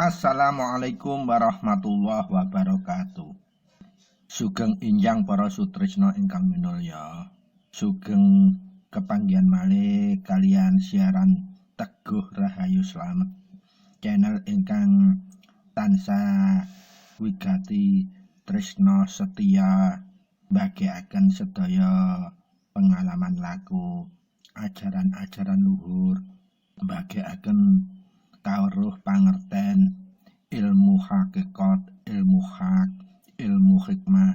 Assalamualaikum warahmatullahi wabarakatuh. Sugeng injang para sutresna ingkang minulya. Sugeng kepanggihan malih kalian siaran Teguh Rahayu Slamet. Channel ingkang tansah wigati tresna setia mbagikaken sedaya pengalaman laku, ajaran-ajaran luhur, mbagikaken kawruh pangerten, ilmu hakikat, ilmu hak, ilmu hikmah,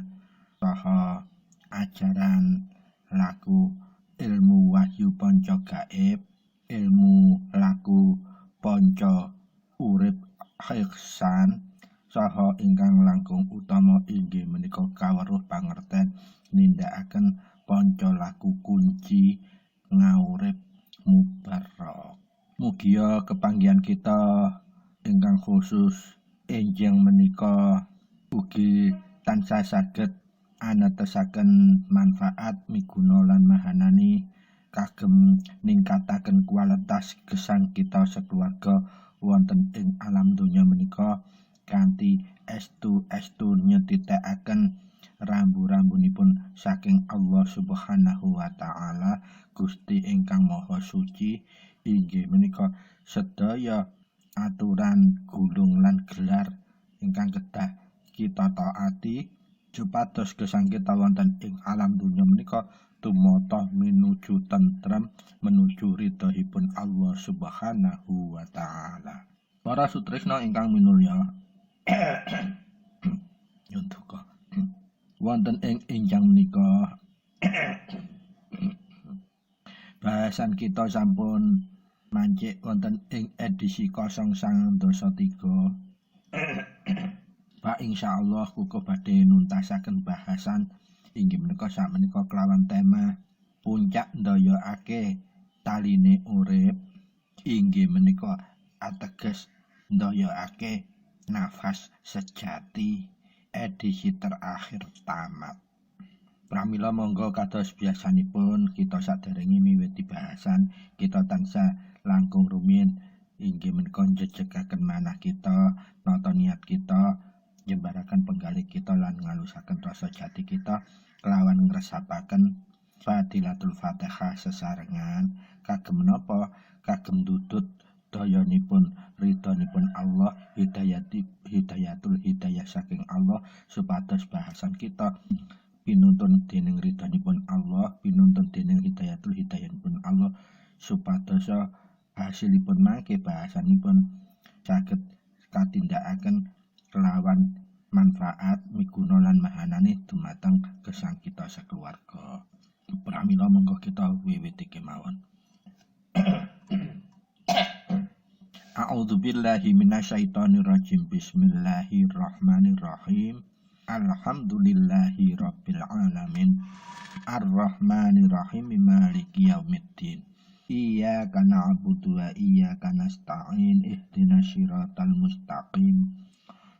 saha ajaran laku, ilmu wahyu panca gaib, ilmu laku panca urip ihsan, saha ingkang langkung utama inggih menika kawruh pangerten nindakaken panca laku kunci ngaurip mubarok. Mugia kepanggihan kita ingkang khusus enjing menika ugi tansah saged anetesaken manfaat miguna lan mahanani kagem ningkataken kualitas gesang kita sekeluarga wonten ing alam donya menika kanthi estu nyetitekaken rambu-rambunipun saking Allah Subhanahu wa taala Gusti ingkang Maha Suci. Inggih menika sedaya aturan gulung lan gelar ingkang kedah kita taati supados gesang kita wonten ing alam dunya menika tumata menuju tentrem, menuju ridhoipun Allah Subhanahu wa taala. Para sutresna ingkang minulya nyuntuka wonten ing injang menika bahasan kita sampun mancik wonten ing edisi 093. Pak insyaallah kukuh badhe nuntasaken bahasan inggih menika sakmenika kelawan tema puncak ndayakake taline urip, inggih menika ateges ndayakake nafas sejati edisi terakhir tamat. Pramila monggo kados biasanipun kita saderenge miwiti bahasan kita tansah langkung rumiyin inggih menika njejegaken manah kita, nata niat kita, njembaraken penggalih kita lan ngalusaken rasa jati kita kelawan ngresapaken Fadilatul Fatihah sesarengan kagem menapa kagem dudut dayanipun ridhonipun Allah, hidayatul hidayah saking Allah supados bahasan kita pinuntun dening ridhonipun Allah, pinuntun dening hidayatul hidayahipun Allah supados hasilipun mangke bahasanipun saged katindakaken kelawan manfaat miguna lan mahanane dumateng gesang kita sakeluarga. Pramila monggo kita wiwiti kemawon. A'udzubillahi minasyaitonirrajim. Bismillahirrahmanirrahim. Alhamdulillahi rabbil alamin. Ar-Rahmanirrahim. Maliki yaumiddin. Iyyaka na'budu wa iyyaka nasta'in. Ihdinas siratal mustaqim.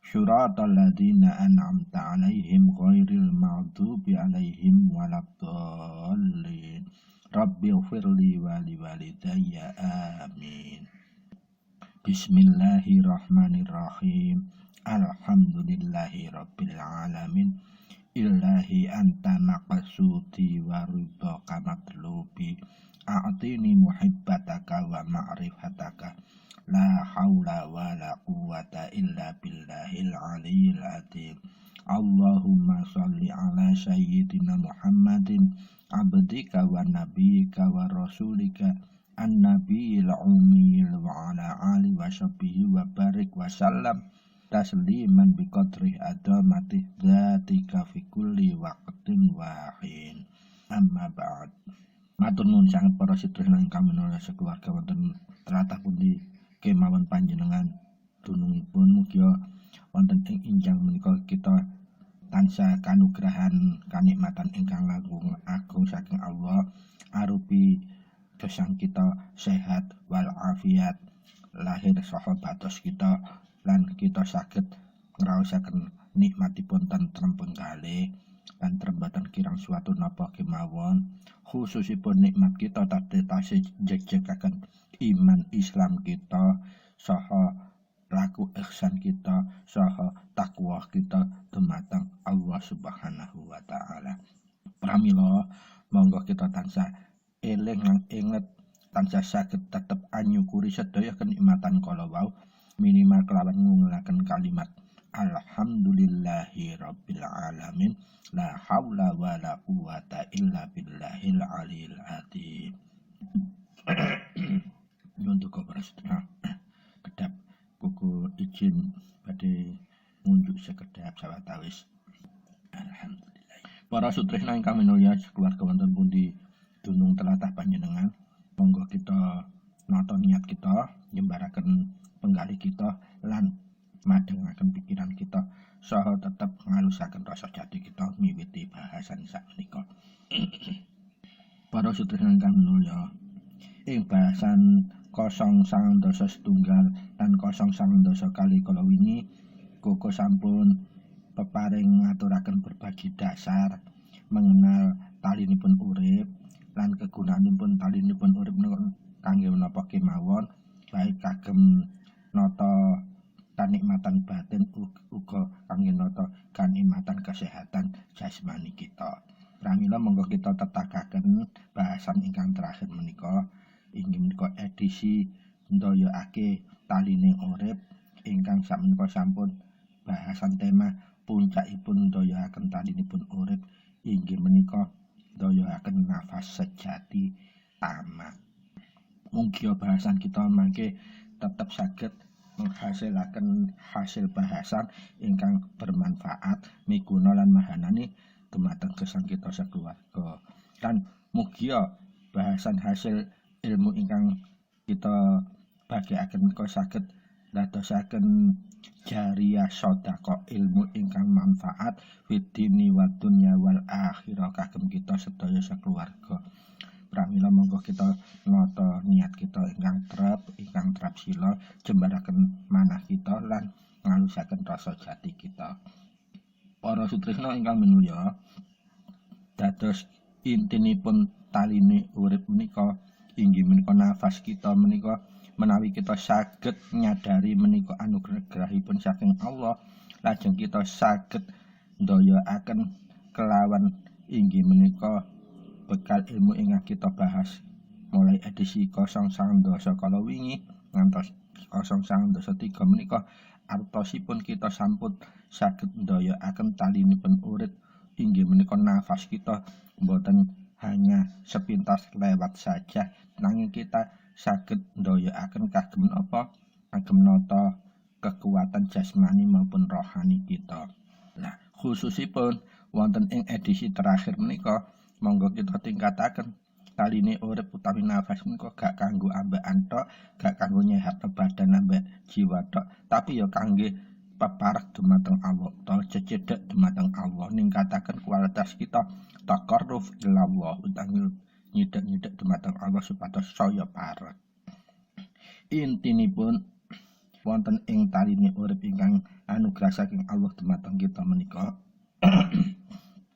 Shiratal ladzina an'amta 'alaihim ghairil maghdubi 'alaihim waladdallin. Rabbighfirli wa liwalidayya. Amin. Bismillahirrahmanirrahim. Alhamdulillahi rabbil alamin. Ilahi anta maqsudi wa ridhaka matlubi. A'tini muhibbataka wa ma'rifataka. La haula wa la quwwata illa billahil aliyyil azim. Allahumma shalli ala sayyidina Muhammadin abdika wa nabiyyika wa rasulika an-nabiyil ummiyil wa ala alihi wa sahbihi wa barik wa sallam tasliman biqadri adamati dzatika fi kulli waqtin wahin. Amma ba'd. Matur nuwun sanget para sedherek ingkang minulya sekeluarga wonten tlatah pundi kemawon panjenengan dunungipun mugia wonten ing injang menika kita tansah kanugrahan kanikmatan ingkang langkung agung saking Allah arupi gesang kita sehat wal afiat lahir saha batos kita lan kita saged ngraosaken nikmatipun tentrem penggalih lan trembatan kirang suatu napa kemawon khususipun nikmat kita tasih jejegaken iman Islam kita saha laku ihsan kita saha takwa kita dumateng Allah Subhanahu wa taala. Pramila monggo kita tansah eling lan inget tansah saged tetep anyukuri sedaya kenikmatan kala wau minimal kelawan ngungulaken kalimat alhamdulillahi rabbil alamin la haula wala quwata illa billahil aliyil azim. Untuk koperasinya kedap kuku izin badhe ngunjuk sekedap sawetawis. Alhamdulillah. Para sutresna ingkang minulya keluarga wonten pundi dunung tlatah panjenengan, monggo kita nata niat kita nyembaraken penggalih kita lan madengaken pikiran kita saha tetep ngalusaken rasa jati kita miwiti bahasan sakmenika. Para sutresna ingkang minulya, ing bahasan 019 setunggal lan 019 kali kala wingi Koko sampun peparing ngaturaken berbagi dasar mengenal talinipun urip lan kegunaanipun talinipun urip kangge menapa kemawon, baik kagem nata kanikmatan batin uga kangge nata kanikmatan kesehatan jasmani kita. Pramila monggo kita tetakaken bahasan ingkang terakhir menika inggih menika edisi ndayakake talining urip ingkang sakmenika sampun bahasan tema puncakipun ndayakaken talinipun urip inggih menika ndayakaken nafas sejati tamat. Mugi bahasan kita mangke tetap saged menghasilaken hasil bahasan ingkang bermanfaat miguna lan mahanani dumateng gesang kita sakeluarga. Lan mugi bahasan hasil ilmu ingkang kita bagiaken menika saged dadosaken jariyah sedekah ilmu ingkang manfaat fidini wa dunya wal akhirah kagem kita sedaya sakeluarga. Pramila monggo kita nata niat kita ingkang trep sila jembaraken manah kita lan ngalusaken rasa jati kita. Para sutresna ingkang minulya, dados intinipun taline urip menika inggih menika nafas kita menika menawi kita saged nyadari menika anugerahipun saking Allah, lajeng kita saged ndayakaken kelawan inggih menika bekal ilmu ingkang kita bahas mulai edisi 019 kala wingi ngantos 019 menika artosipun kita sampun saged ndayakaken talinipun urip inggih menika nafas kita mboten hanya sepintas lewat saja, nanging kita saged ndayakaken kagem apa? Kagem nata kekuatan jasmani maupun rohani kita. Nah, khususipun wonten ing edisi terakhir menika monggo kita tingkataken taline urip utawi nafas menika gak kanggo ambekan tok, gak kanggo nyehatno badan ambek jiwa tok, tapi ya kangge peparak dumateng Allah, utawa cecedhek dumateng Allah, ningkataken kualitas kita taqarruf ila Allah, utawi nyidhek-nyidhek dumateng Allah supados saya parek. Intinipun wonten ing taline urip ingkang anugerah saking Allah dumateng kita menika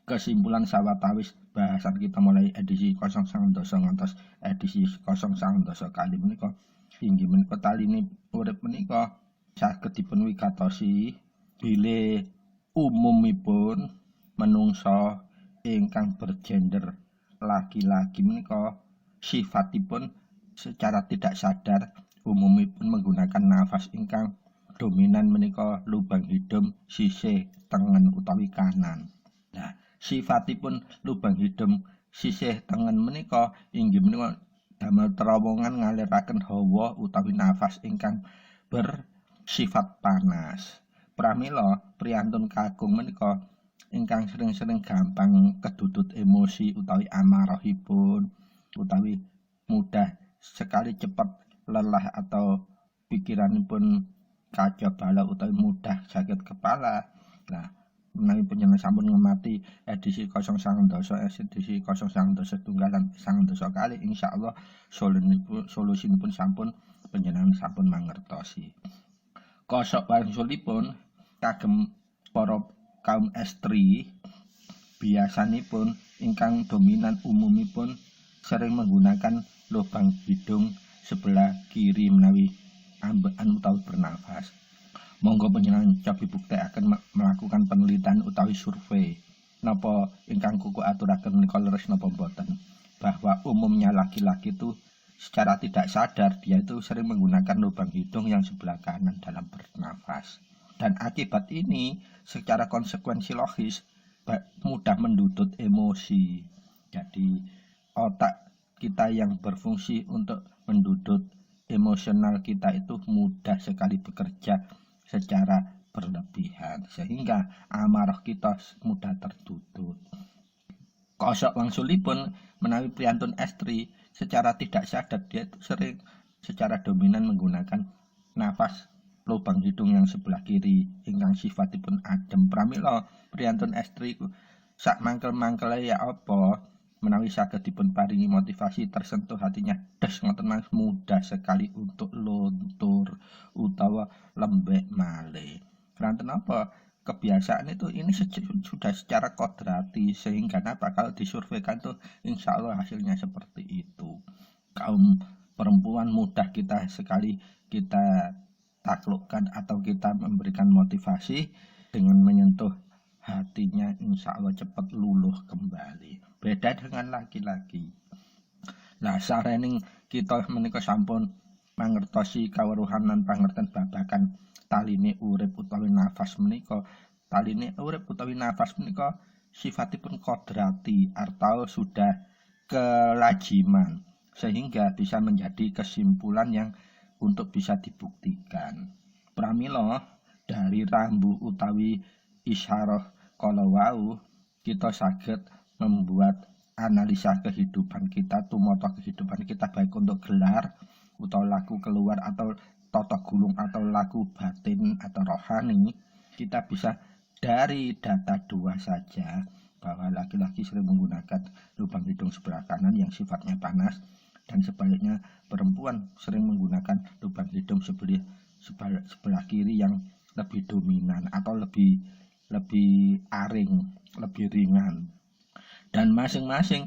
kesimpulan sawetawis bahasan kita mulai edisi 019 ngantos edisi 019 kali menika inggih menika taline urip menika saged dipun wigatosi bilih umumipun menungsa ingkang bergender laki-laki menika sifatipun secara tidak sadar umumipun menggunakan nafas ingkang dominan menika lubang hidung sisih tengen utawi kanan. Nah, sifatipun lubang hidung sisih tengen menika inggih menika damel terowongan ngaliraken hawa utawi nafas ingkang bersifat panas. Pramila priyantun kakung menika ingkang sering-sering gampang kedudut emosi utawi amarahipun utawi mudah sekali cepat lelah atau pikiranipun kacau balau utawi mudah sakit kepala. Nah, menawi panjenengan sampun ngemati edisi 019 edisi 019 setunggal lan 19 kali insyaallah solusinipun sampun panjenengan sampun mangertosi. Kosok wangsulipun kagem para kaum estri biasanipun ingkang dominan umumipun sering menggunakan lubang hidung sebelah kiri menawi ambekan utawi bernafas. Monggo panjenengan cobi buktekaken melakukan penelitian utawi survei napa ingkang kuku aturaken menika leres napa boten, bahwa umumnya laki-laki itu secara tidak sadar dia itu sering menggunakan lubang hidung yang sebelah kanan dalam bernafas. Dan akibat ini secara konsekuensi logis mudah mendudut emosi. Jadi otak kita yang berfungsi untuk mendudut emosional kita itu mudah sekali bekerja secara berlebihan, sehingga amarah kita mudah terdudut. Kosok wangsulipun menawi priyantun estri secara tidak sadar dia itu sering secara dominan menggunakan nafas lubang hidung yang sebelah kiri ingkang sifatipun adem. Pramila priyantun estri sak mangkel-mangkele ya apa menawi saged dipun paringi motivasi tersentuh hatinya des ngoten mas mudah sekali untuk luntur utawa lembek malih. Keranten apa? Kebiasaan itu ini sudah secara kodrati, sehingga apa kalau disurveikan tuh insya Allah hasilnya seperti itu. Kaum perempuan mudah kita sekali kita taklukkan atau kita memberikan motivasi dengan menyentuh hatinya, insya Allah cepat luluh kembali. Beda dengan laki-laki. Nah, sarening kita menika sampun mangertosi kaweruhan lan pangerten babagan taline urip utawi nafas menika. Taline urip utawi nafas menika sifatipun kodrati atau sudah kelajiman, sehingga bisa menjadi kesimpulan yang untuk bisa dibuktikan. Pramila dari rambu utawi isyarah kala wau kita saged membuat analisa kehidupan kita, tumata kehidupan kita baik untuk gelar atau laku keluar atau toto gulung atau laku batin atau rohani. Kita bisa dari data 2 saja bahwa laki-laki sering menggunakan lubang hidung sebelah kanan yang sifatnya panas, dan sebaliknya perempuan sering menggunakan lubang hidung sebelah kiri yang lebih dominan atau lebih aring, lebih ringan. Dan masing-masing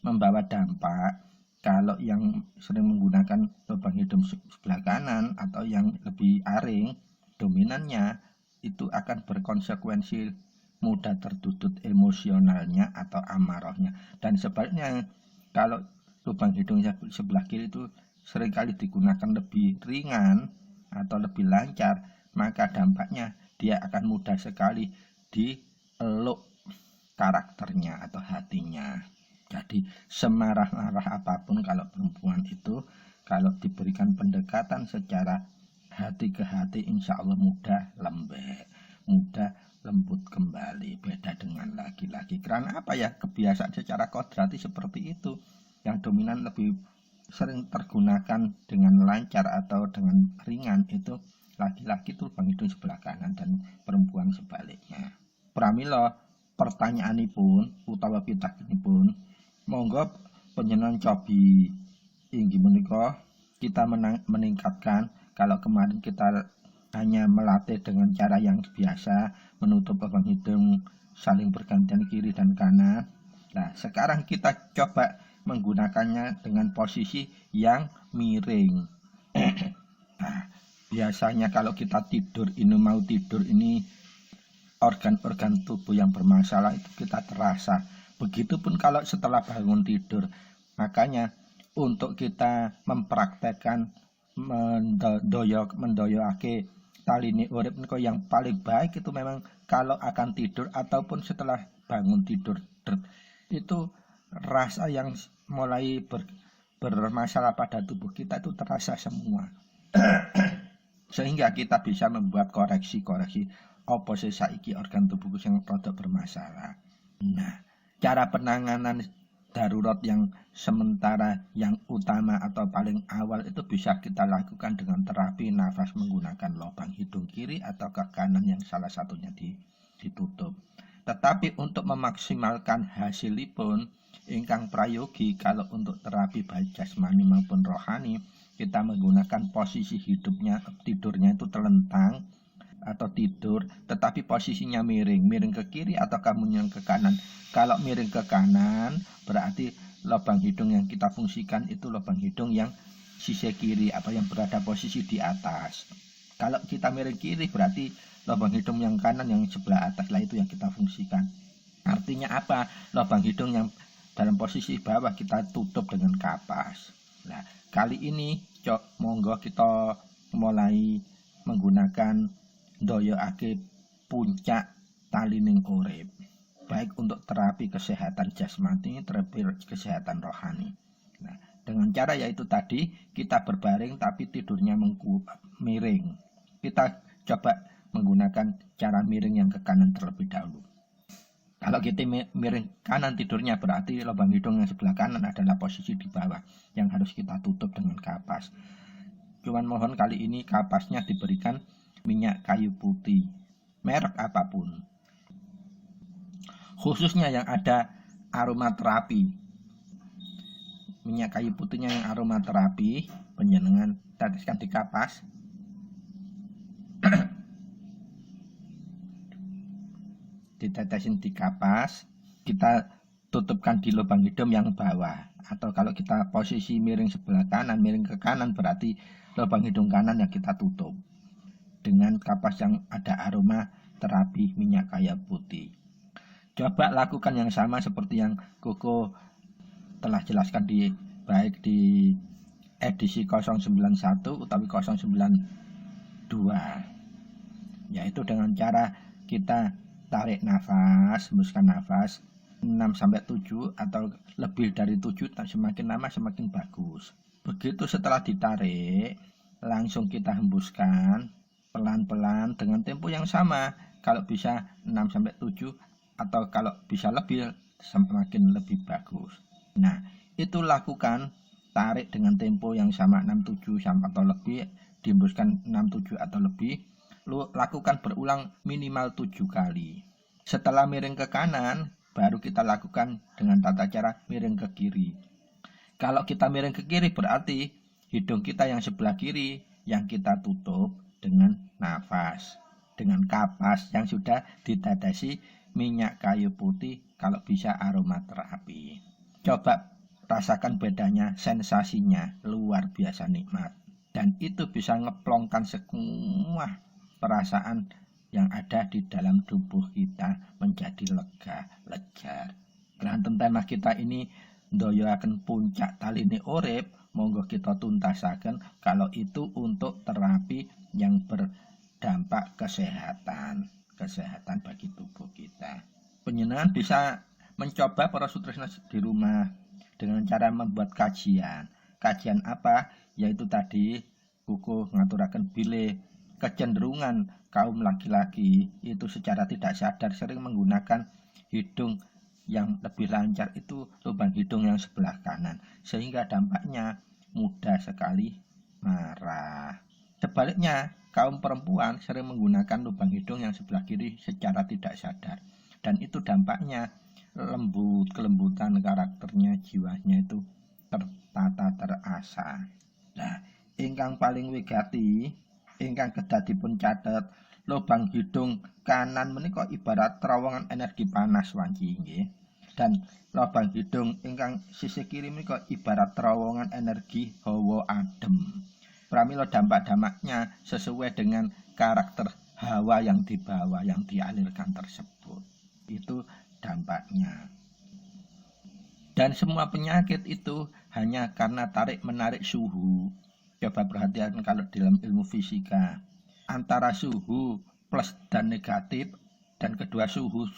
membawa dampak. Kalau yang sering menggunakan lubang hidung sebelah kanan atau yang lebih aring, dominannya itu akan berkonsekuensi mudah terdudut emosionalnya atau amarahnya. Dan sebaliknya, kalau lubang hidung sebelah kiri itu seringkali digunakan lebih ringan atau lebih lancar, maka dampaknya dia akan mudah sekali dieluk karakternya atau hatinya. Jadi semarah-marah apapun kalau perempuan itu kalau diberikan pendekatan secara hati ke hati, insya Allah mudah lembek, mudah lembut kembali. Beda dengan laki-laki. Karena apa ya, kebiasaan secara kodrati seperti itu. Yang dominan lebih sering tergunakan dengan lancar atau dengan ringan itu laki-laki itu lubang hidung sebelah kanan dan perempuan sebaliknya. Pramila pertanyaanipun utawa pitakenipun monggo panjenengan cobi inggih menika kita meningkatkan. Kalau kemarin kita hanya melatih dengan cara yang biasa menutup lubang hidung saling bergantian kiri dan kanan. Nah, sekarang kita coba menggunakannya dengan posisi yang miring. Nah, biasanya kalau kita tidur ini organ-organ tubuh yang bermasalah itu kita terasa. Begitupun kalau setelah bangun tidur. Makanya untuk kita mempraktekkan mendoyoake taline urip niku yang paling baik itu memang kalau akan tidur ataupun setelah bangun tidur. Itu rasa yang mulai bermasalah pada tubuh kita itu terasa semua. Sehingga kita bisa membuat koreksi-koreksi apa sih saiki organ tubuhku yang rada bermasalah. Nah, cara penanganan darurat yang sementara yang utama atau paling awal itu bisa kita lakukan dengan terapi nafas menggunakan lubang hidung kiri atau ke kanan yang salah satunya ditutup. Tetapi untuk memaksimalkan hasilipun ingkang prayogi, kalau untuk terapi baik jasmani maupun rohani kita menggunakan posisi tidurnya itu telentang atau tidur, tetapi posisinya miring ke kiri atau kamu ke kanan. Kalau miring ke kanan berarti lubang hidung yang kita fungsikan itu lubang hidung yang sisi kiri atau yang berada posisi di atas. Kalau kita miring kiri berarti lubang hidung yang kanan yang sebelah atas lah itu yang kita fungsikan. Artinya apa? Lubang hidung yang dalam posisi bawah kita tutup dengan kapas. Nah, kali ini monggo kita mulai menggunakan ndoyoake puncak talining urip, baik untuk terapi kesehatan jasmani, terapi kesehatan rohani. Nah, dengan cara yaitu tadi kita berbaring tapi tidurnya miring. Kita coba menggunakan cara miring yang ke kanan terlebih dahulu. Kalau kita miring kanan tidurnya berarti lubang hidung yang sebelah kanan adalah posisi di bawah yang harus kita tutup dengan kapas. Cuman mohon kali ini kapasnya diberikan minyak kayu putih, merek apapun. Khususnya yang ada aromaterapi. Minyak kayu putihnya yang aromaterapi, penjenengan teteskan di kapas. Ditetesin di kapas, kita tutupkan di lubang hidung yang bawah. Atau kalau kita posisi miring sebelah kanan, miring ke kanan berarti lubang hidung kanan yang kita tutup dengan kapas yang ada aroma terapi minyak kayu putih. Coba lakukan yang sama seperti yang Koko telah jelaskan baik di edisi 091 utawi 092, yaitu dengan cara kita tarik nafas, hembuskan nafas 6-7 atau lebih dari 7, semakin lama semakin bagus. Begitu setelah ditarik, langsung kita hembuskan pelan-pelan dengan tempo yang sama. Kalau bisa 6-7 atau kalau bisa lebih semakin lebih bagus. Nah, itu lakukan tarik dengan tempo yang sama 6-7 atau lebih, dihembuskan 6-7 atau lebih. Lakukan berulang minimal 7 kali. Setelah miring ke kanan, baru kita lakukan dengan tata cara miring ke kiri. Kalau kita miring ke kiri berarti hidung kita yang sebelah kiri yang kita tutup dengan nafas, dengan kapas yang sudah ditetesi minyak kayu putih, kalau bisa aromaterapi. Coba rasakan bedanya, sensasinya luar biasa nikmat. Dan itu bisa ngeplongkan semua perasaan yang ada di dalam tubuh kita menjadi lega, lejar. Kelanten tema kita ini ndoyoaken puncak taline urip, monggo kita tuntasaken kalau itu untuk terapi yang berdampak kesehatan bagi tubuh kita. Panjenengan bisa mencoba para sutresna di rumah dengan cara membuat kajian. Kajian apa? Yaitu tadi Koko ngaturaken bilih kecenderungan kaum laki-laki itu secara tidak sadar sering menggunakan hidung yang lebih lancar itu lubang hidung yang sebelah kanan, sehingga dampaknya mudah sekali marah. Sebaliknya, kaum perempuan sering menggunakan lubang hidung yang sebelah kiri secara tidak sadar, dan itu dampaknya lembut, kelembutan karakternya, jiwanya itu tertata, terasa. Nah, ingkang paling wigati, ingkang kedah dipun catet, lubang hidung kanan menika ibarat terowongan energi panas wanci nggih. Dan lubang hidung ingkang sisih kiri menika ibarat terowongan energi hawa adem. Pramila dampak-dampaknya sesuai dengan karakter hawa yang dibawa, yang dialirkan tersebut. Itu dampaknya. Dan semua penyakit itu hanya karena tarik-menarik suhu. Coba perhatikan kalau dalam ilmu fisika, antara suhu plus dan negatif, dan kedua suhu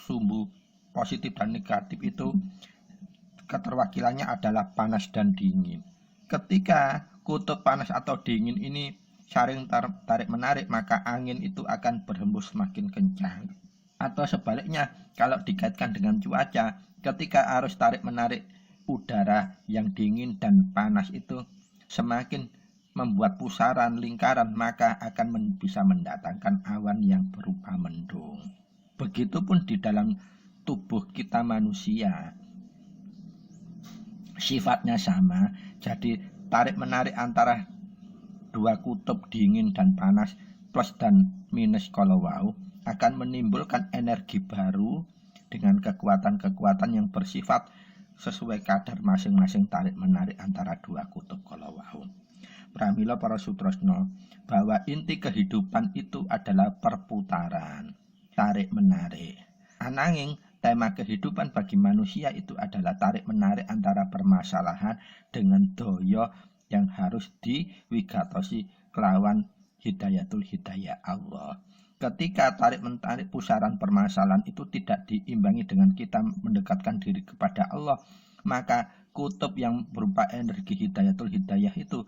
positif dan negatif itu keterwakilannya adalah panas dan dingin. Ketika kutub panas atau dingin ini saling tarik-menarik, maka angin itu akan berhembus semakin kencang. Atau sebaliknya, kalau dikaitkan dengan cuaca, ketika arus tarik-menarik udara yang dingin dan panas itu semakin membuat pusaran lingkaran, maka akan bisa mendatangkan awan yang berupa mendung. Begitupun di dalam tubuh kita manusia, sifatnya sama. Jadi tarik-menarik antara dua kutub dingin dan panas, plus dan minus kalau wau, akan menimbulkan energi baru dengan kekuatan-kekuatan yang bersifat sesuai kadar masing-masing tarik-menarik antara dua kutub kalau wau. Pramila para sutresna, bahwa inti kehidupan itu adalah perputaran, tarik menarik. Ananging tema kehidupan bagi manusia itu adalah tarik menarik antara permasalahan dengan daya yang harus diwigatosi kelawan hidayatul hidayah Allah. Ketika tarik menarik pusaran permasalahan itu tidak diimbangi dengan kita mendekatkan diri kepada Allah, maka kutub yang berupa energi hidayatul hidayah itu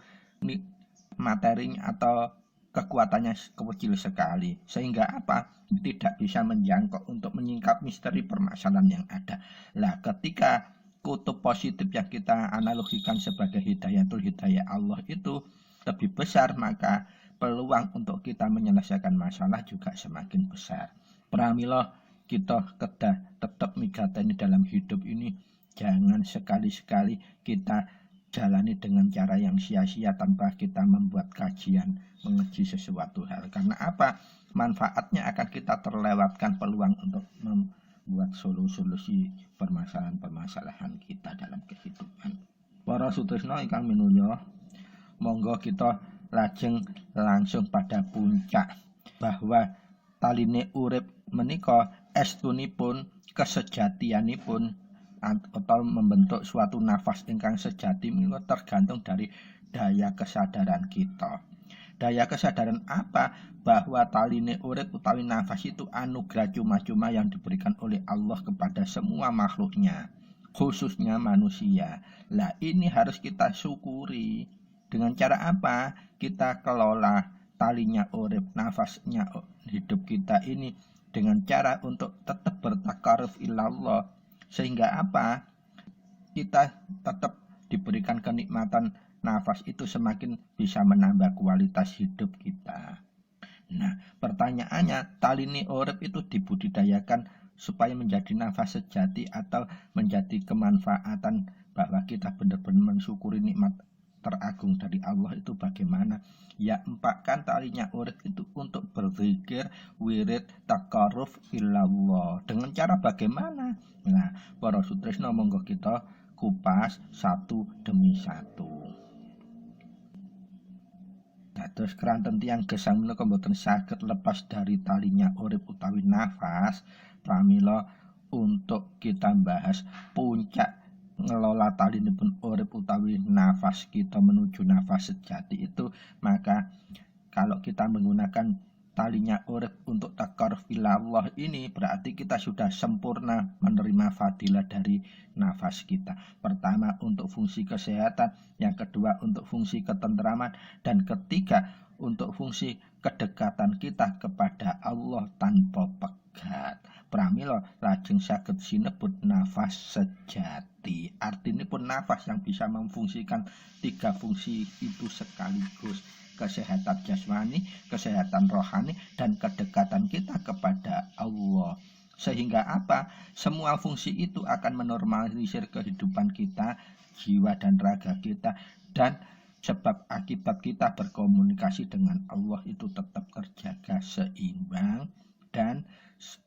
materinya atau kekuatannya kecil sekali, sehingga apa? Tidak bisa menjangkau untuk menyingkap misteri permasalahan yang ada. Lah, ketika kutub positif yang kita analogikan sebagai hidayatul hidayah Allah itu lebih besar, maka peluang untuk kita menyelesaikan masalah juga semakin besar. Pramila kita kedah tetap migateni dalam hidup ini, jangan sekali-sekali kita jalani dengan cara yang sia-sia tanpa kita membuat kajian mengaji sesuatu hal. Karena apa? Manfaatnya akan kita terlewatkan peluang untuk membuat solusi permasalahan-permasalahan kita dalam kehidupan. Para sutresna ingkang minulya, monggo kita lajeng langsung pada puncak bahwa taline urip menika estunipun kesejatianipun atau membentuk suatu nafas ingkang sejati menika tergantung dari daya kesadaran kita. Daya kesadaran apa? Bahwa taline urip utawi nafas itu anugerah cuma-cuma yang diberikan oleh Allah kepada semua makhluknya, khususnya manusia. Lah, ini harus kita syukuri. Dengan cara apa? Kita kelola talinya urip, nafasnya hidup kita ini dengan cara untuk tetap bertakaruf ilallah. Sehingga apa? Kita tetap diberikan kenikmatan nafas itu semakin bisa menambah kualitas hidup kita. Nah, pertanyaannya, taline urip itu dibudidayakan supaya menjadi nafas sejati atau menjadi kemanfaatan bahwa kita benar-benar mensyukuri nikmat teragung dari Allah itu bagaimana? Ya, empakkan talinya urip itu untuk berzikir, wirid, takaruf ilallah. Dengan cara bagaimana? Nah, para sutresna monggo kita kupas satu demi satu. Dados keranten tiyang gesang menika mboten saged lepas dari talinya urip utawi nafas. Pramila untuk kita bahas puncak ngelola talinipun urip utawi nafas kita menuju nafas sejati itu, maka kalau kita menggunakan talinya urip untuk takaruf ilallah ini berarti kita sudah sempurna menerima fadilah dari nafas kita. Pertama untuk fungsi kesehatan, yang kedua untuk fungsi ketentraman, dan ketiga untuk fungsi kedekatan kita kepada Allah tanpa pegat. Pramila lajeng saged sinebut nafas sejati. Artinya pun nafas yang bisa memfungsikan tiga fungsi itu sekaligus: kesehatan jasmani, kesehatan rohani, dan kedekatan kita kepada Allah. Sehingga apa? Semua fungsi itu akan menormalisir kehidupan kita, jiwa dan raga kita, dan sebab akibat kita berkomunikasi dengan Allah itu tetap terjaga seimbang dan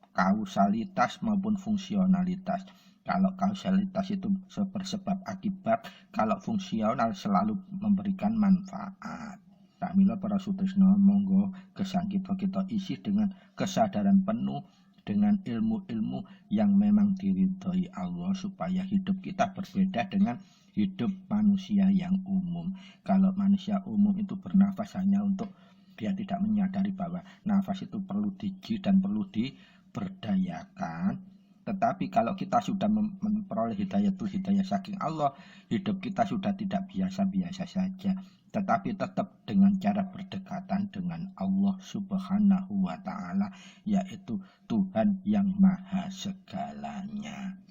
kausalitas maupun fungsionalitas. Kalau kausalitas itu bersebab akibat, kalau fungsional selalu memberikan manfaat. Pramila para sutresna monggo gesang kita isi dengan kesadaran penuh dengan ilmu-ilmu yang memang diridhoi Allah, supaya hidup kita berbeda dengan hidup manusia yang umum. Kalau manusia umum itu bernafas hanya untuk dia tidak menyadari bahwa nafas itu perlu diuji dan perlu diberdayakan. Tetapi kalau kita sudah memperoleh hidayatul hidayah saking Allah, hidup kita sudah tidak biasa-biasa saja, tetapi tetap dengan cara berdekatan dengan Allah Subhanahu wa Ta'ala, yaitu Tuhan yang Maha Segalanya.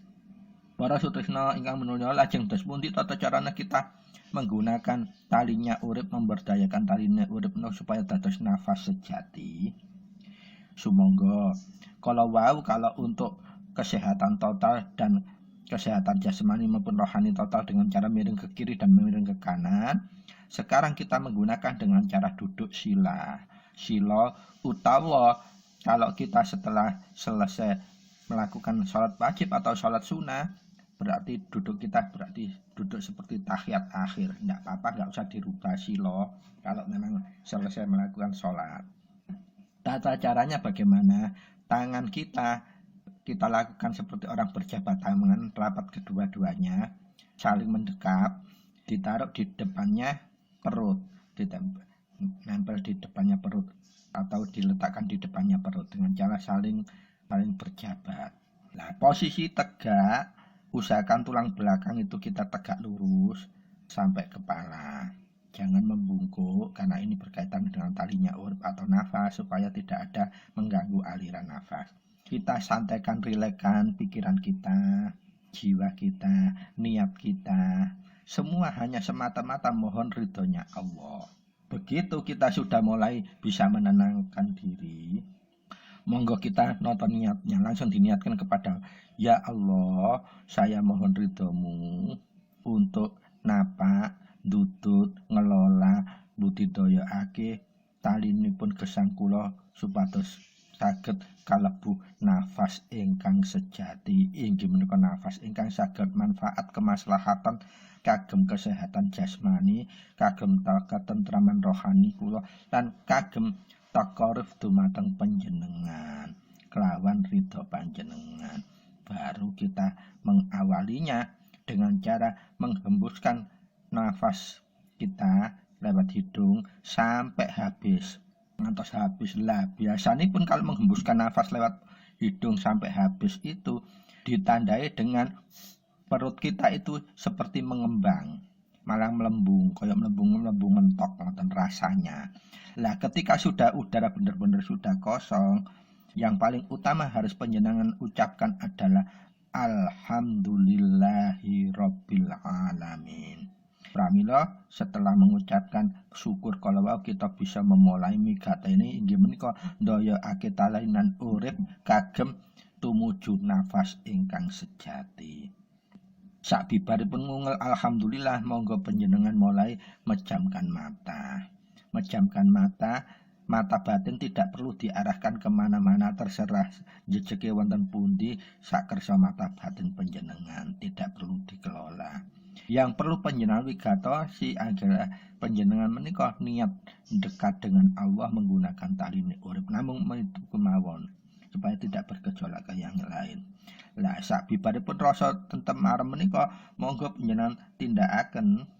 Para sutresna ingkang minulya, lajeng dos pundi tata carana kita menggunakan talinya urip, memberdayakan talinya urip supaya dados nafas sejati? Sumangga kalau untuk kesehatan total dan kesehatan jasmani maupun rohani total dengan cara miring ke kiri dan miring ke kanan, sekarang kita menggunakan dengan cara duduk sila. Sila utawa kalau kita setelah selesai melakukan sholat wajib atau sholat sunnah, berarti duduk kita berarti duduk seperti tahiyat akhir. Enggak apa-apa, enggak usah dirubah silo kalau memang selesai melakukan sholat. Tata caranya bagaimana? Tangan kita lakukan seperti orang berjabat tangan, rapat kedua-duanya, saling mendekap, ditaruh di depannya perut, nempel di depannya perut atau diletakkan di depannya perut dengan cara saling berjabat. Nah, posisi tegak, usahakan tulang belakang itu kita tegak lurus sampai kepala. Jangan membungkuk karena ini berkaitan dengan talinya urip atau nafas supaya tidak ada mengganggu aliran nafas. Kita santaikan, rilekkan pikiran kita, jiwa kita, niat kita. Semua hanya semata-mata mohon ridhonya Allah. Begitu kita sudah mulai bisa menenangkan diri, monggo kita nonton niatnya, langsung diniatkan kepada ya Allah, saya mohon ridhomu untuk napak, dudut, ngelola, budidaya ake talinipun gesang kula supados saged kalebu nafas ingkang sejati, inggih menika nafas ingkang saged manfaat kemaslahatan kagem kesehatan jasmani, kagem ketentraman rohani kula lan kagem takaruf dumateng panjenengan kelawan ridho panjenengan. Baru kita mengawalinya dengan cara menghembuskan nafas kita lewat hidung sampai habis. Ngantos habis lah. Biasanya pun kalau menghembuskan nafas lewat hidung sampai habis itu ditandai dengan perut kita itu seperti mengembang, malah melembung, kayak melembung mentok ngoten rasanya. Lah ketika sudah udara benar-benar sudah kosong, yang paling utama harus panjenengan ucapkan adalah alhamdulillahirabbil alamin. Pramila setelah mengucapkan syukur kalau kita bisa memulai migatene inggih menika ndayakake talainan urip kagem tumuju nafas ingkang sejati. Sabibaripun ngungel alhamdulillah, monggo panjenengan mulai mejamkan mata. Mejamkan mata, mata batin tidak perlu diarahkan kemana-mana, terserah jejeke wonten pundi sakersa mata batin panjenengan, tidak perlu dikelola. Yang perlu panjenengan wigatosi adalah panjenengan menika niat dekat dengan Allah menggunakan tali urip, namung itu kemawon supaya tidak bergejolak ke yang lain. Lah sabibaripun rasa tentem marem menika monggo panjenengan tindakaken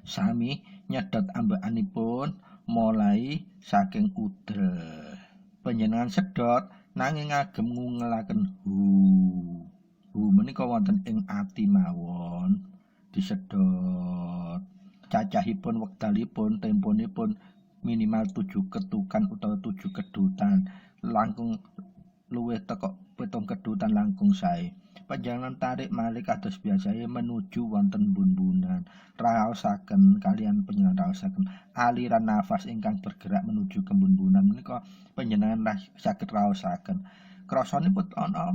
sami nyedot ambekanipun mulai saking udel. Panjenengan sedot nanging ngagem ngungelaken hu menika wonten ing ati mawon disedot. Cacahipun wekdalipun temponipun minimal 7 ketukan utawa 7 kedutan, langkung luwih teko 7 kedutan langkung sae. Panjenengan tarik malih kados biasane menuju wonten bun-bunan. Raosaken kalian panjenengan raosaken aliran nafas ingkang bergerak menuju ke bun-bunan menika panjenengan saged raosaken. Krasanipun ana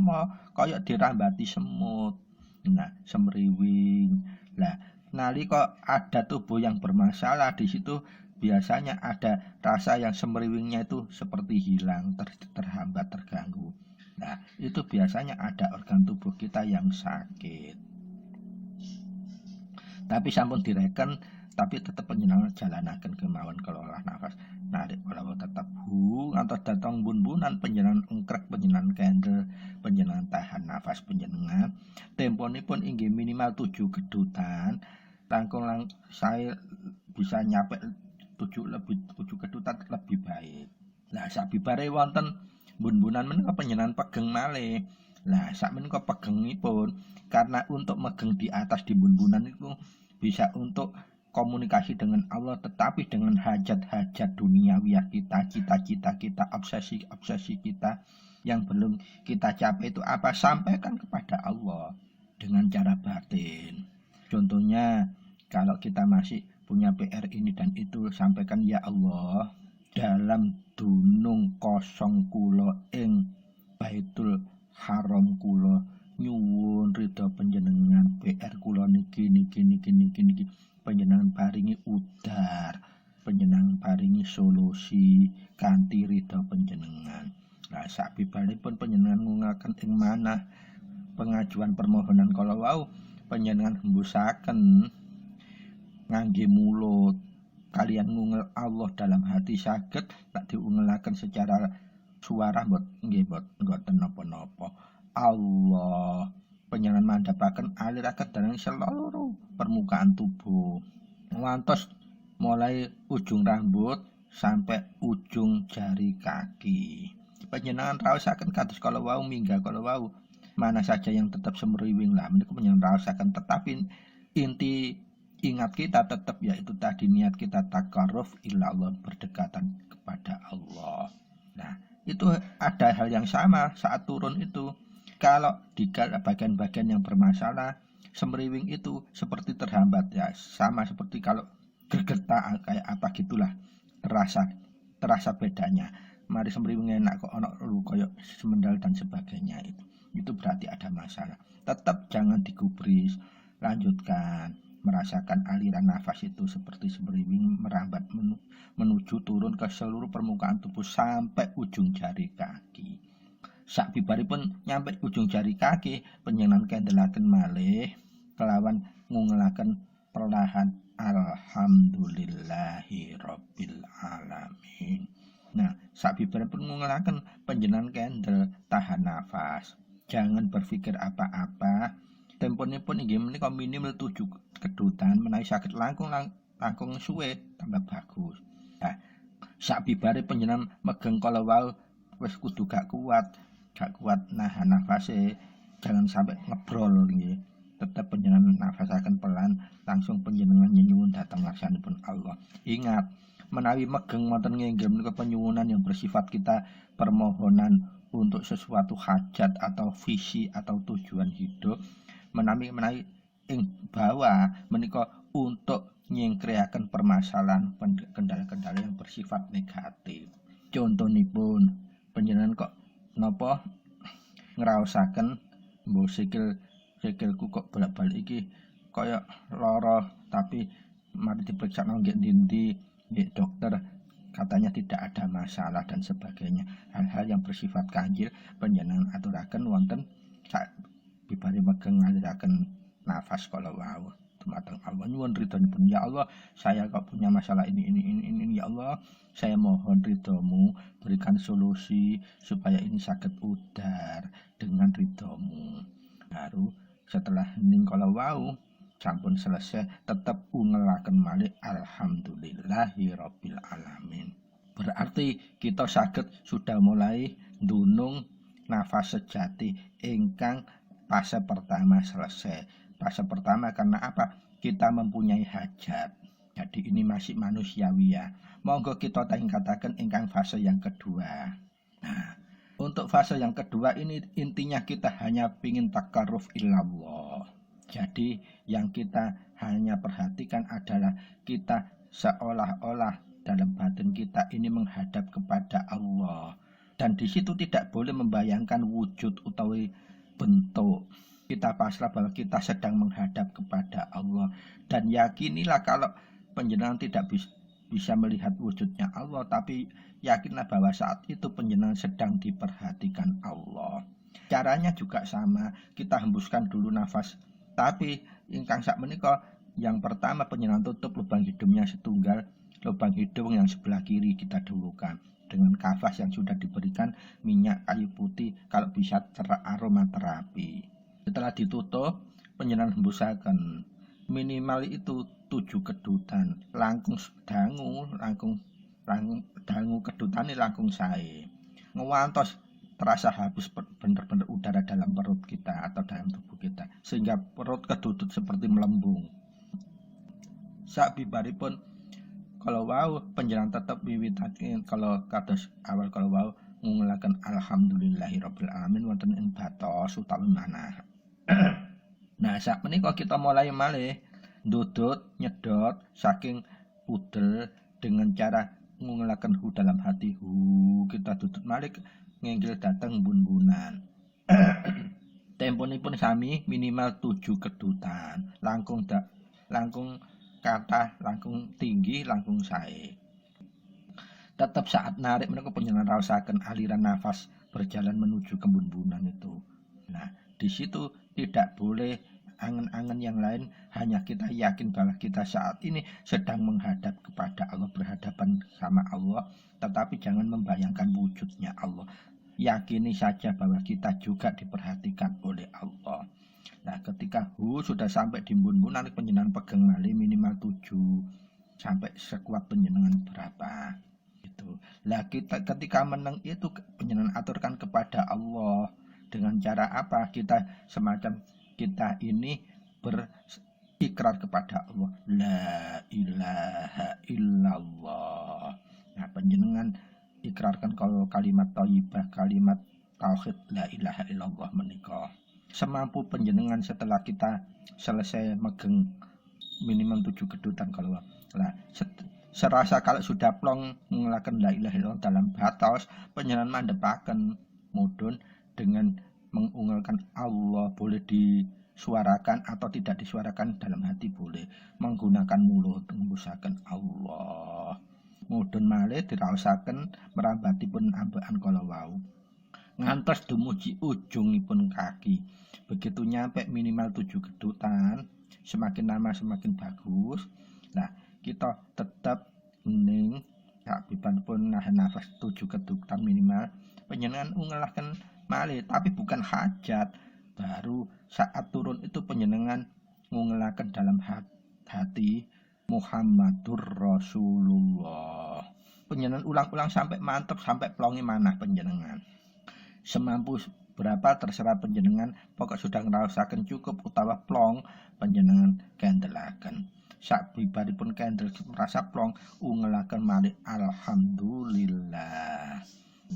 kaya dirambati semut. Nah, semriwing. Lah, nalika ada tubuh yang bermasalah di situ biasanya ada rasa yang semriwingnya itu seperti hilang, terhambat, terganggu. Nah, itu biasanya ada organ tubuh kita yang sakit. Tapi sampun direken, tapi tetap panjenengan jalanaken kemawon kelola nafas. Narik kalau tetap ngantos datang bun-bunan panjenengan engkrek, panjenengan kendel, panjenengan tahan nafas panjenengan. Temponipun inggih minimal 7 kedutan. Langkung saya bisa nyampe 7 kedutan lebih baik. Lah sabibare wonten bun-bunan menika panjenengan pegeng malih. Lah sak menika pegengipun karena untuk megeng di atas di bun-bunan itu bisa untuk komunikasi dengan Allah, tetapi dengan hajat-hajat duniawiyah kita, cita-cita kita, obsesi kita yang belum kita capai itu apa, sampaikan kepada Allah dengan cara batin. Contohnya kalau kita masih punya PR ini dan itu, sampaikan ya Allah, dalam dunung kosong kula ing Baitul Haram kula nyuwun ridha panjenengan PR kula niki panjenengan paringi udar, panjenengan paringi solusi kanthi ridha panjenengan. Lah sabibaripun panjenengan ngungakaken ing manah pengajuan permohonan kala wau panjenengan hembusaken ngangge mulut kalian ngungel Allah dalam hati saged tak diungelaken secara suara nggih mboten napa-napa. Allah panjenengan mandhapaken aliraken dalam seluruh permukaan tubuh ngantos mulai ujung rambut sampai ujung jari kaki. Panjenengan raosaken kados kala wau mingga kala wau mana saja yang tetap semeriwing lah menika panjenengan raosaken, tetapi inti ingat kita tetap yaitu tadi niat kita takarruf ila Allah, berdekatan kepada Allah. Nah, itu ada hal yang sama saat turun itu. Kalau di bagian-bagian yang bermasalah semeriwing itu seperti terhambat ya, sama seperti kalau gergetak kayak apa gitulah, terasa bedanya. Mari semriwing enak kok ono koyo semendal dan sebagainya, itu berarti ada masalah. Tetap jangan digubris, lanjutkan merasakan aliran nafas itu seperti semriwing merambat menuju turun ke seluruh permukaan tubuh sampai ujung jari kaki. Sak bibaripun nyampe ujung jari kaki panjenengan kendelaken malih kelawan ngungelaken perlahan alhamdulillahi rabbil alamin. Nah, sabibaripun ngungelaken panjenengan kendel tahan nafas. Jangan berpikir apa-apa. Temponipun inggih menika minimal 7 kedutan menawi saged langkung suwe tambah bagus. Nah, sabibare panjenengan megeng kala wau wis kudu gak kuat nahan nafase, jangan sampai ngebrol nggih. Tetap panjenengan nafasaken pelan, langsung panjenengan nyuwun dhateng laksanipun Allah. Ingat, menawi megeng wonten nginggil menika penyuwunan yang bersifat kita permohonan untuk sesuatu hajat atau visi atau tujuan hidup, menawi ing bawah menika untuk nyingkrehaken permasalahan kendala-kendala yang bersifat negatif. Contonipun panjenengan kok napa ngraosaken mbok sikilku kok bolak-balik iki kaya lara, tapi mari diperiksa nang ndi dokter katanya tidak ada masalah dan sebagainya. Hal-hal yang bersifat ganjil panjenengan aturaken wonten sak bibare megeng ngaliraken nafas kala wau dumateng Allah, nyuwun ridhonipun. Ya Allah, saya kok punya masalah ini ya Allah, saya mohon ridhomu, berikan solusi supaya ini sakit udar dengan ridhomu. Baru setelah hening kala wau sampun selesai, tetap ungelaken malih alhamdulillahi rabbil alamin. Berarti kita saged sudah mulai ndunung nafas sejati ingkang fase pertama selesai. Fase pertama karena apa? Kita mempunyai hajat. Jadi ini masih manusiawi ya. Monggo kita katakan ingkang fase yang kedua. Nah, untuk fase yang kedua ini intinya kita hanya pingin takarruf ilallah. Jadi yang kita hanya perhatikan adalah kita seolah-olah dalam batin kita ini menghadap kepada Allah. Dan di situ tidak boleh membayangkan wujud utawi bentuk. Kita pasrah bahwa kita sedang menghadap kepada Allah. Dan yakinilah kalau panjenengan tidak bisa melihat wujudnya Allah, tapi yakinlah bahwa saat itu panjenengan sedang diperhatikan Allah. Caranya juga sama, kita hembuskan dulu nafas. Tapi ingkang sak menika yang pertama panjenengan tutup lubang hidungnya setunggal, lubang hidung yang sebelah kiri kita dulukan dengan kafas yang sudah diberikan minyak kayu putih, kalau bisa aromaterapi. Setelah ditutup, panjenengan hembusaken minimal itu 7 kedutan, langkung dangu kedutane langkung sae. Ngantos terasa habis benar-benar udara dalam perut kita atau dalam tubuh kita sehingga perut kedudut seperti melembung. Sabibaripun kalau wau panjenengan tetap wiwitaken kalau kados awal kalau wau ngungelaken alhamdulillahirabbil alamin wonten ing batos utawi manah. Nah, sak menika kita mulai malih ndudut nyedot saking udel dengan cara ngungelaken hu dalam hati kita dudut malih nginggil dateng bun-bunan. Temponipun sami minimal 7 kedutan, langkung kathah, langkung tinggi, langkung sae. Tetap saat narik menika panjenengan raosaken aliran nafas berjalan menuju ke bun-bunan itu. Nah, di situ tidak boleh angan-angan yang lain, hanya kita yakin bahwa kita saat ini sedang menghadap kepada Allah, berhadapan sama Allah, tetapi jangan membayangkan wujudnya Allah. Yakini saja bahwa kita juga diperhatikan oleh Allah. Nah, ketika sudah sampai di bun-bunan penjenengan pegang malih minimal 7 sampai sekuat penjenengan berapa itu. Lah kita ketika menang itu penjenengan aturkan kepada Allah dengan cara apa? Kita semacam kita ini berikrar kepada Allah, la ilaha illallah. Nah, penjenengan ikrarkan kalau kalimat thayyibah, kalimat tauhid la ilaha illallah menika. Semampu penjenengan setelah kita selesai megang minimum 7 gedutan kalau lah serasa kalau sudah plong mengelakan la ilaha illallah dalam batas, penjenengan mandepaken mudun dengan mengunggulkan Allah, boleh disuarakan atau tidak disuarakan dalam hati, boleh menggunakan mulut mengusahakan Allah. Mudun malih diraosaken merambatipun ambekan kala wau ngantos dumuji ujungipun kaki. Begitu nyampe minimal 7 gedutan, semakin lama semakin bagus. Nah, kita tetap hening sabibanipun nahan nafas 7 gedutan minimal, penjenengan ngelahkan malih, tapi bukan hajat. Baru saat turun itu penjenengan ngelahkan dalam hati Muhammadur Rasulullah. Penjenengan ulang-ulang sampai mantap, sampai plongi manah penjenengan. Semampu berapa terserah penjenengan, pokok sudah ngerasakan cukup utawa plong, penjenengan kendelaken. Sak bibaripun kendel merasa plong, ungelaken malih alhamdulillah.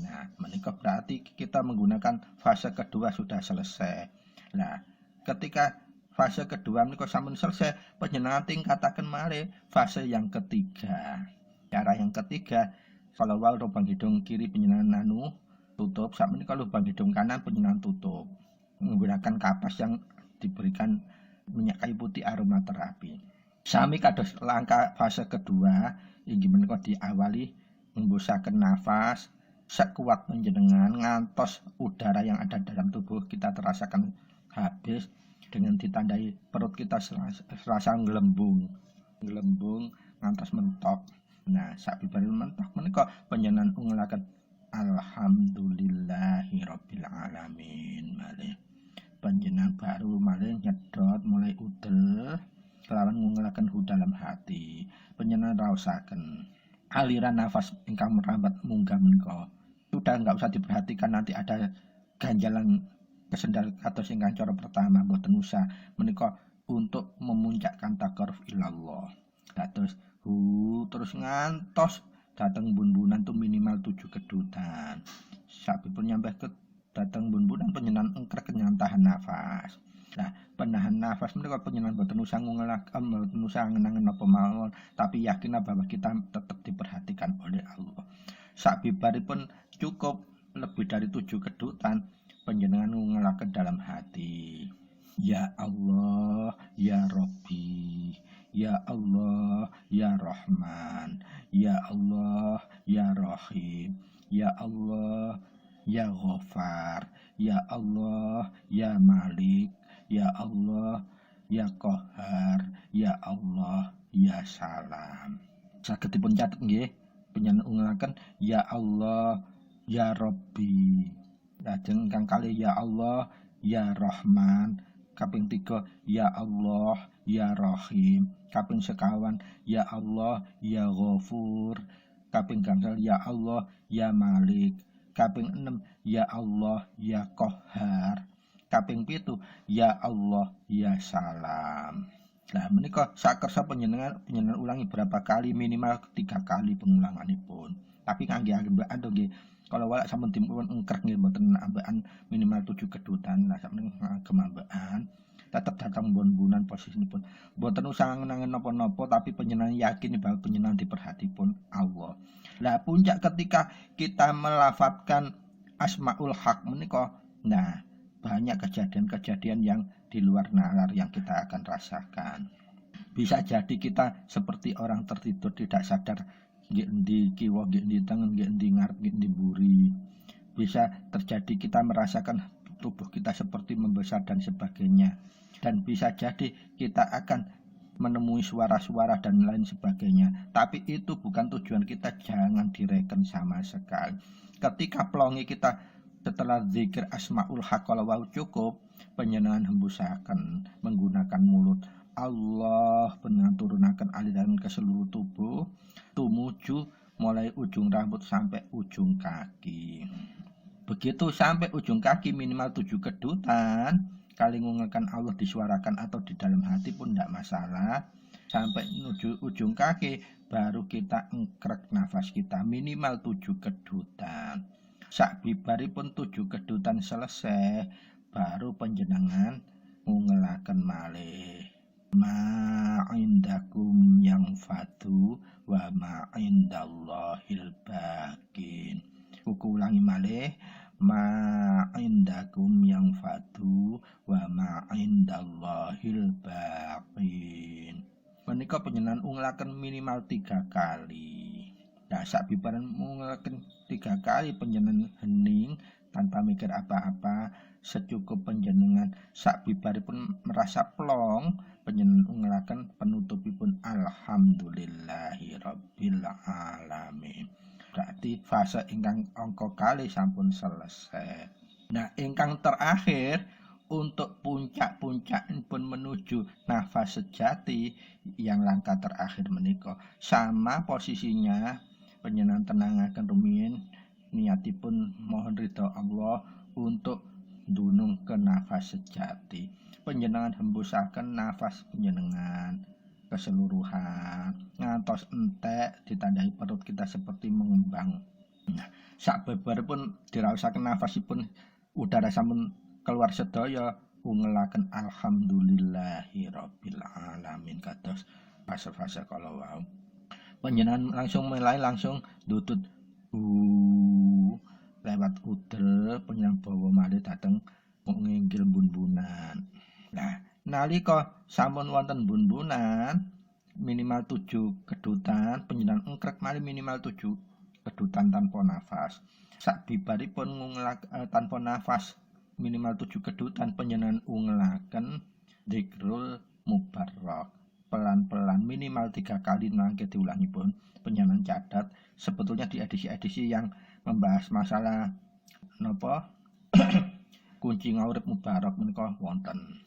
Nah, menika berarti kita menggunakan fase kedua sudah selesai. Nah, ketika fase kedua menika sampun selesai, penjenengan tingkataken malih fase yang ketiga. Cara yang ketiga, kalau wal lubang hidung kiri penjenengan tutup, saat ini kalau lubang hidung kanan penjenengan tutup menggunakan kapas yang diberikan minyak kayu putih aromaterapi. Sami kados langkah fase kedua, inggih menika diawali ngembusake nafas sekuat panjenengan ngantos udara yang ada dalam tubuh kita terasakan habis, dengan ditandai perut kita serasa ngelembung ngantos mentok. Nah, sabibaripun mentok menika panjenengan ungelaken alhamdulillahirabbil alamin malih. Panjenengan baru malih nyedot mulai udel kelawan ngungelaken hu dalam hati. Panjenengan raosaken aliran nafas ingkang merambat munggah menika. Sudah enggak usah diperhatikan nanti ada ganjalan kesendal kados ingkang cara pertama mboten usah. Menika untuk memuncakkan taqarrub ilallah. Terus terus ngantos datang bun-bunan tuh minimal 7 gedutan. Sabipun nyampe ke datang bun-bunan penjenengan engker kenyang tahan nafas. Nah, penahan nafas menika penjenengan boten usah ngelaken, boten usah ngenangen apa mawon, tapi yakinlah bahwa kita tetap diperhatikan oleh Allah. Sabibaripun cukup lebih dari 7 gedutan, penjenengan ngelaken dalam hati. Ya Allah, ya Rabbi, ya Allah, ya Rahman, ya Allah, ya Rahim, ya Allah, ya Ghafar, ya Allah, ya Malik, ya Allah, ya Qahar, ya Allah, ya Salam. Sagedipun catet nggih, panjenengan ungelaken ya Allah, ya Rabbi. Lajeng kang kalih ya Allah, ya Rahman. Kaping 3 ya Allah, ya Rahim. Kaping sekawan ya Allah, ya Ghafur. Kaping gangsal ya Allah, ya Malik. Kaping 6 ya Allah, ya Qahar. Kaping 7 ya Allah, ya Salam. Nah, menika sakersa panjenengan ulangi berapa kali, minimal 3 kali pengulanganipun. Tapi kangge ambekan to nggih. Kalau walak sampun dipun engker nggih mboten ambekan minimal 7 gedutan. Lah sampeyan gemambekan tetap datang bun-bunan posisinipun. Mboten usah ngenangen napa-napa tapi panjenengan yakin bahwa panjenengan diperhatipun Allah. Lah puncak ketika kita melafadzkan Asmaul Haq menika, nah banyak kejadian-kejadian yang di luar nalar yang kita akan rasakan. Bisa jadi kita seperti orang tertidur tidak sadar, nggih endi kiwa, nggih endi tengen, nggih endi ngarep, nggih endi mburi. Bisa terjadi kita merasakan tubuh kita seperti membesar dan sebagainya. Dan bisa jadi kita akan menemui suara-suara dan lain sebagainya. Tapi itu bukan tujuan kita, jangan direken sama sekali. Ketika pelongi kita setelah zikir asmaul haq kalau cukup, penjenengan hembusaken menggunakan mulut Allah, penjenengan turunaken aliran ke seluruh tubuh tumuju mulai ujung rambut sampai ujung kaki. Begitu sampai ujung kaki minimal 7 kedutan. Kali ngungilkan Allah disuarakan atau di dalam hati pun tidak masalah. Sampai menuju ujung kaki baru kita engkrek nafas kita minimal 7 kedutan. Sak bibari pun 7 kedutan selesai, baru panjenengan ngungelaken malih. Ma indakum yang fatu wa ma indallahil bakin. Kuku ulangi malih. Ma indakum yang fatu wa ma indallahil bakin. Menika panjenengan ungelaken minimal 3 kali. Nah, sak bibaran ungelaken 3 kali panjenengan hening tanpa mikir apa-apa, secukup panjenengan sak bibaripun merasa plong, panjenengan ungelaken penutupipun alhamdulillahi rabbil alamin. Berarti fase ingkang angka kali sampun selesai. Nah, ingkang terakhir untuk puncak-puncak pun menuju nafas sejati yang langkah terakhir menika sama posisinya panjenengan tenangaken rumiyin niatipun mohon ridho Allah untuk dunung ke nafas sejati. Panjenengan hembusaken nafas panjenengan keseluruhan ngantos entek ditandai perut kita seperti mengembang. Nah, sababaripun diraosaken nafasipun udara sampun keluar sedaya ungelaken alhamdulillahi rabbil alamin kados fase-fase kala wau. Panjenengan langsung mulai langsung ndutut lewat udel panjenengan bawa malih dhateng nginggil bunbunan. Nah, nalika sampun wonten bunbunan minimal 7 kedutan panjenengan engkrek malih minimal 7 kedutan tanpa nafas. Sak bibaripun tanpa nafas minimal 7 kedutan panjenengan ungelaken dzikrul mubarrak pelan-pelan minimal 3 kali nangke diulangi pun panjenengan catat sebetulnya di edisi-edisi yang membahas masalah napa kunci ngaurip mubarak menika wonten.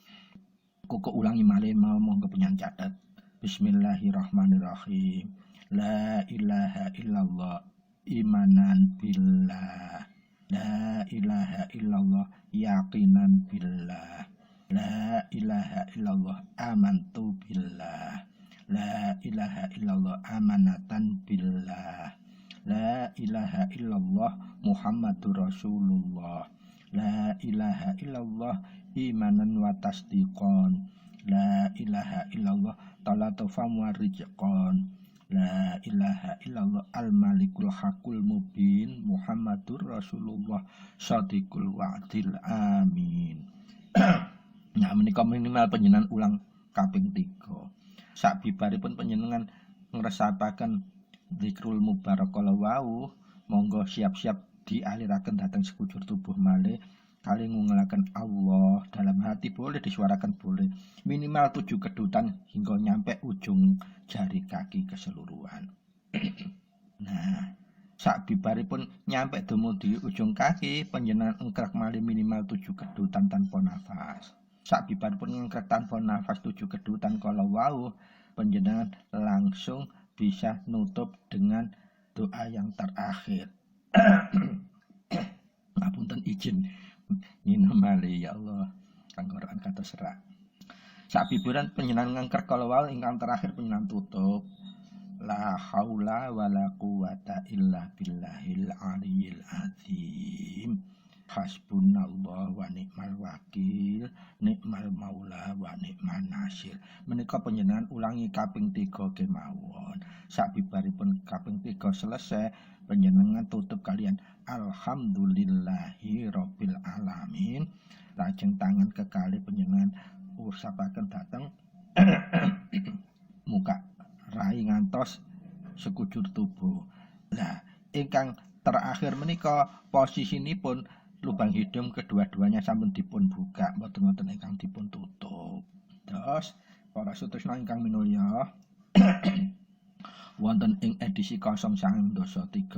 Kuku ulangi malih mau monggo panjenengan catat. Bismillahirrahmanirrahim. La ilaha illallah imanan billah. La ilaha illallah yaqinan billah. La ilaha illallah amantu billah. La ilaha illallah amanatan billah. La ilaha illallah Muhammadur Rasulullah. La ilaha illallah imanan wa tasdiqan. La ilaha illallah talatufan wa rizqan. La ilaha illallah al-malikul hakul mubin Muhammadur Rasulullah sadiqul wa'dil amin. Nah, menika minimal panjenengan ulang kaping 3. Sak bibaripun panjenengan ngresapaken dzikrul mubarak kala wau, monggo siap-siap dialiraken dhateng sekujur tubuh malih. Kali ngungelaken Allah dalam hati boleh, disuarakan boleh. Minimal 7 kedutan hingga nyampe ujung jari kaki keseluruhan. Nah, sak bibaripun nyampe dumugi ujung kaki, panjenengan engkrek malih minimal 7 kedutan tanpa nafas. Sak bibaripun engkrek tanpa nafas 7 kedutan kala wau, panjenengan langsung bisa nutup dengan doa yang terakhir. Ngapunten izin minum malih ya Allah. Kanggoran kata serak. Sak biburan panjenengan ngengker kala wau ingkang terakhir panjenengan tutup. La haula wala quwata illa billahil aliyil azim. Hasbunallah wa ni'mal wakil, ni'mal maula wa ni'man nasir. Menika panjenengan ulangi kaping 3 kemawon. Sak bibaripun kaping 3 selesai, panjenengan tutup kalian alhamdulillahi rabbil alamin. Lajeng tangan kekali panjenengan usapaken dhateng muka rai ngantos sekujur tubuh. Nah, ingkang terakhir menika posisinipun lubang hidung kedua-duanya sampun dipun buka, mboten wonten ingkang dipun tutup. Terus para sutresna ingkang minulya, wonten ing edisi 093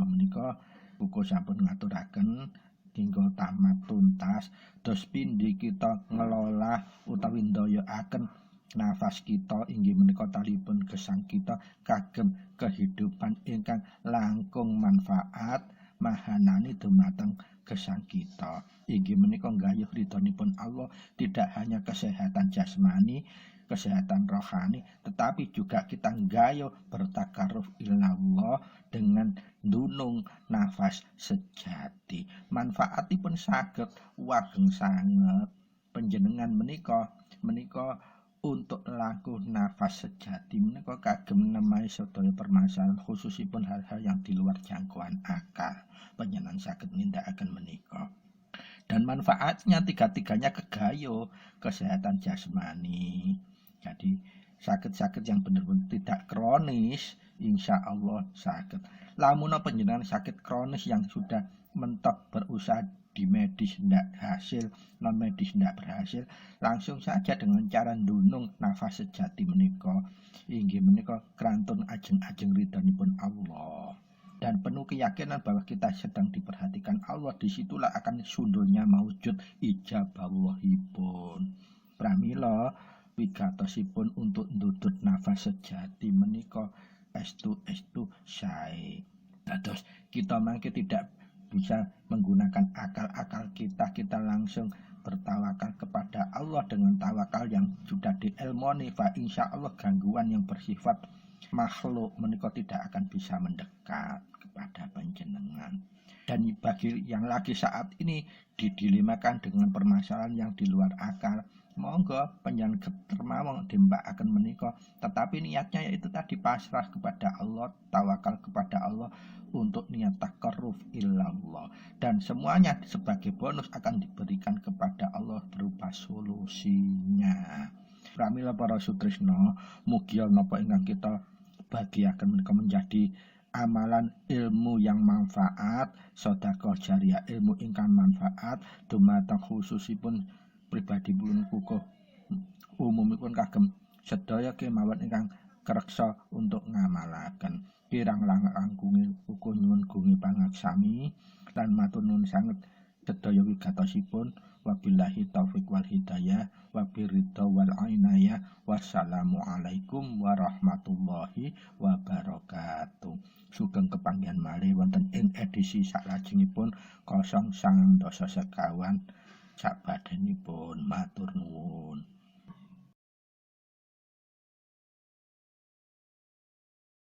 menika buku sampun ngaturaken hingga tamat tuntas dos pindhi kita ngelola utawi ndayakaken nafas kita inggih menika talipun gesang kita kagem kehidupan ingkang langkung manfaat mahanani dumateng gesang kita inggih menika nggayuh ridhonipun Allah, tidak hanya kesehatan jasmani, kesehatan rohani, tetapi juga kita nggayuh bertakaruf ilallah dengan dunung nafas sejati. Manfaatipun saged wageng sanget panjenengan menika untuk laku nafas sejati menika kagem nemahi sedaya permasalahan khususipun hal-hal yang di luar jangkauan akal. Panjenengan saged nindakaken menika. Dan manfaatnya tiga-tiganya kegayo, kesehatan jasmani. Jadi sakit-sakit yang benar-benar tidak kronis, insya Allah sakit. Lamun panjenengan sakit kronis yang sudah mentok berusaha di medis tidak hasil, non medis tidak berhasil, langsung saja dengan cara ndunung nafas sejati menika, inggih menika krantun ajeng-ajeng ridhonipun Allah. Dan penuh keyakinan bahwa kita sedang diperhatikan Allah, disitulah akan sundulnya maujud ijaballahipun. Pramila wigatosipun untuk ndudut nafas sejati menika estu sae. Terus kita mangke tidak bisa menggunakan akal-akal kita langsung bertawakal kepada Allah dengan tawakal yang sudah diilmoni, fa insya Allah gangguan yang bersifat makhluk menika tidak akan bisa mendekat kepada panjenengan. Dan bagi yang lagi saat ini didilemakan dengan permasalahan yang di luar akal, monggo panjenengan geter mawon dembakaken menika, tetapi niatnya yaitu tadi pasrah kepada Allah, tawakal kepada Allah untuk niat takarruf ilallah, dan semuanya sebagai bonus akan diberikan kepada Allah berupa solusinya. Pramila para sutresna, mugia napa ingkang kita bagiaken menika menjadi amalan ilmu yang manfaat, sedekah jariah ilmu ingkang manfaat dumateng khususipun pribadi pun kukuh umumipun kagem sedaya kemawon ingkang kreksa untuk ngamalaken. Kirang langkung uga nyuwun gungi pangaksami lan matur nuwun sanget sedaya wigatosipun. Wabillahi taufik wal hidayah wabiridha wal ainayah. Wassalamualaikum warahmatullahi wabarakatuh. Sugeng kepanggihan malih wonten ing edisi salajengipun 092 sabadanipun. Matur nuwun.